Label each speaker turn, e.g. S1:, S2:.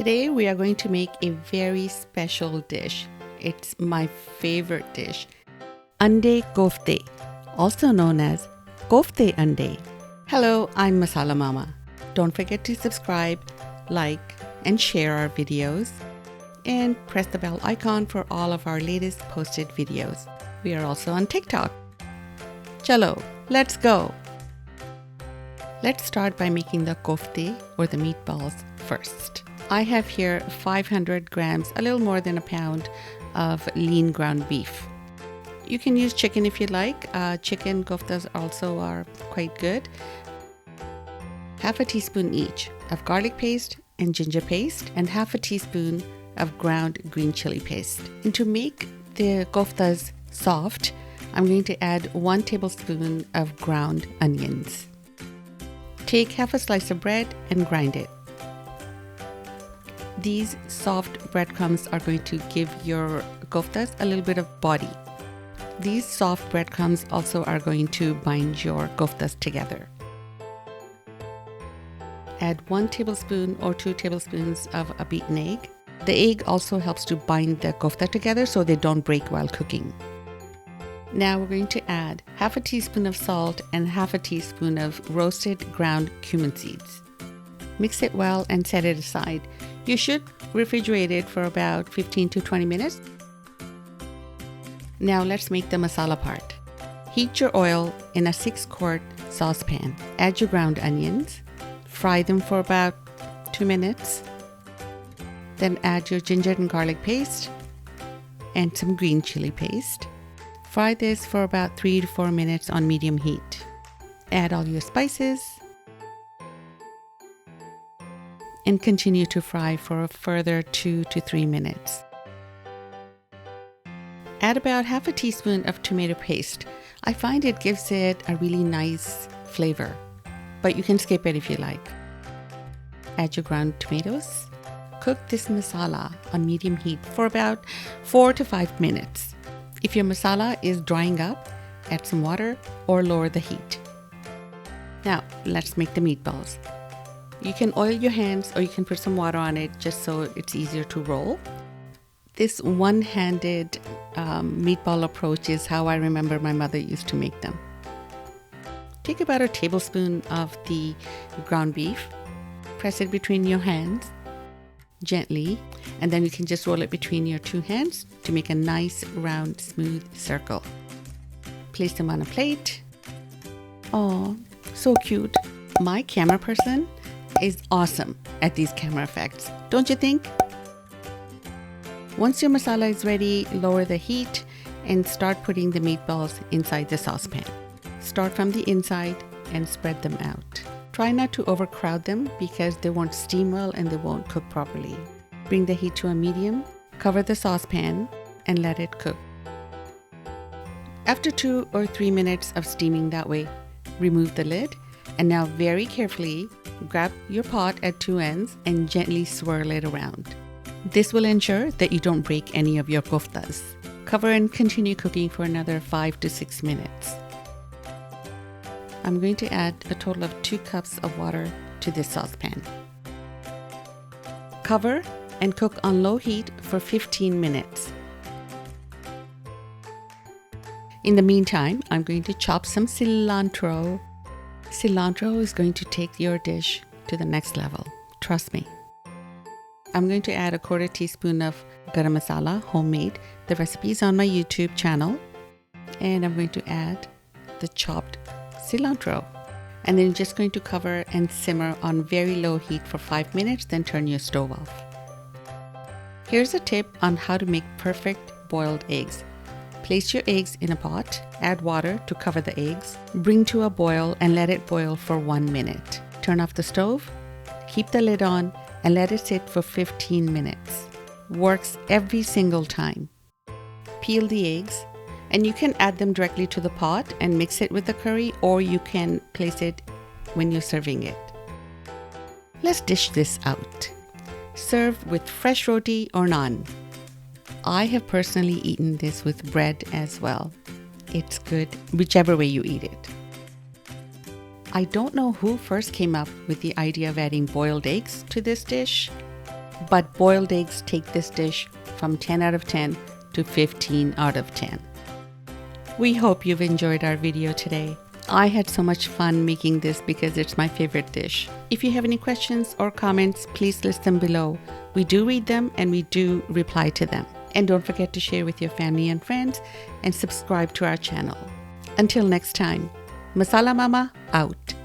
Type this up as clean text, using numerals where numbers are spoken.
S1: Today we are going to make a very special dish. It's my favorite dish. ANDAY Koftay, also known as Koftay ANDAY. Hello, I'm Masala Mama. Don't forget to subscribe, like, and share our videos. And press the bell icon for all of our latest posted videos. We are also on TikTok. Chalo, let's go! Let's start by making the koftay or the meatballs first. I have here 500 grams, a little more than a pound of lean ground beef. You can use chicken if you like. Chicken koftas also are quite good. Half a teaspoon each of garlic paste and ginger paste, and half a teaspoon of ground green chili paste. And to make the koftas soft, I'm going to add 1 tablespoon of ground onions. Take half a slice of bread and grind it. These soft breadcrumbs are going to give your koftas a little bit of body. These soft breadcrumbs also are going to bind your koftas together. Add 1 tablespoon or 2 tablespoons of a beaten egg. The egg also helps to bind the kofta together so they don't break while cooking. Now we're going to add half a teaspoon of salt and half a teaspoon of roasted ground cumin seeds. Mix it well and set it aside. You should refrigerate it for about 15 to 20 minutes. Now let's make the masala part. Heat your oil in a 6-quart saucepan. Add your ground onions. Fry them for about 2 minutes. Then add your ginger and garlic paste and some green chili paste. Fry this for about 3 to 4 minutes on medium heat. Add all your spices and continue to fry for a further 2 to 3 minutes. Add about half a teaspoon of tomato paste. I find it gives it a really nice flavor, but you can skip it if you like. Add your ground tomatoes. Cook this masala on medium heat for about 4 to 5 minutes. If your masala is drying up, add some water or lower the heat. Now, let's make the meatballs. You can oil your hands or you can put some water on it just so it's easier to roll. This one-handed meatball approach is how I remember my mother used to make them. Take about a tablespoon of the ground beef, press it between your hands gently, and then you can just roll it between your 2 hands to make a nice round smooth circle. Place them on a plate. Oh, so cute. My camera person is awesome at these camera effects, don't you think? Once your masala is ready, lower the heat and start putting the meatballs inside the saucepan. Start from the inside and spread them out. Try not to overcrowd them because they won't steam well and they won't cook properly. Bring the heat to a medium, cover the saucepan and let it cook. After 2 or 3 minutes of steaming that way, remove the lid and now very carefully grab your pot at 2 ends and gently swirl it around. This will ensure that you don't break any of your koftas. Cover and continue cooking for another 5 to 6 minutes. I'm going to add a total of 2 cups of water to this saucepan. Cover and cook on low heat for 15 minutes. In the meantime, I'm going to chop some cilantro. Cilantro is going to take your dish to the next level. Trust me. I'm going to add a 1/4 teaspoon of garam masala, homemade. The recipe is on my YouTube channel. And I'm going to add the chopped cilantro. And then you're just going to cover and simmer on very low heat for 5 minutes, then turn your stove off. Here's a tip on how to make perfect boiled eggs. Place your eggs in a pot, add water to cover the eggs, bring to a boil and let it boil for 1 minute. Turn off the stove, keep the lid on and let it sit for 15 minutes. Works every single time. Peel the eggs and you can add them directly to the pot and mix it with the curry, or you can place it when you're serving it. Let's dish this out. Serve with fresh roti or naan. I have personally eaten this with bread as well. It's good whichever way you eat it. I don't know who first came up with the idea of adding boiled eggs to this dish, but boiled eggs take this dish from 10 out of 10 to 15 out of 10. We hope you've enjoyed our video today. I had so much fun making this because it's my favorite dish. If you have any questions or comments, please list them below. We do read them and we do reply to them. And don't forget to share with your family and friends and subscribe to our channel. Until next time, Masala Mama out.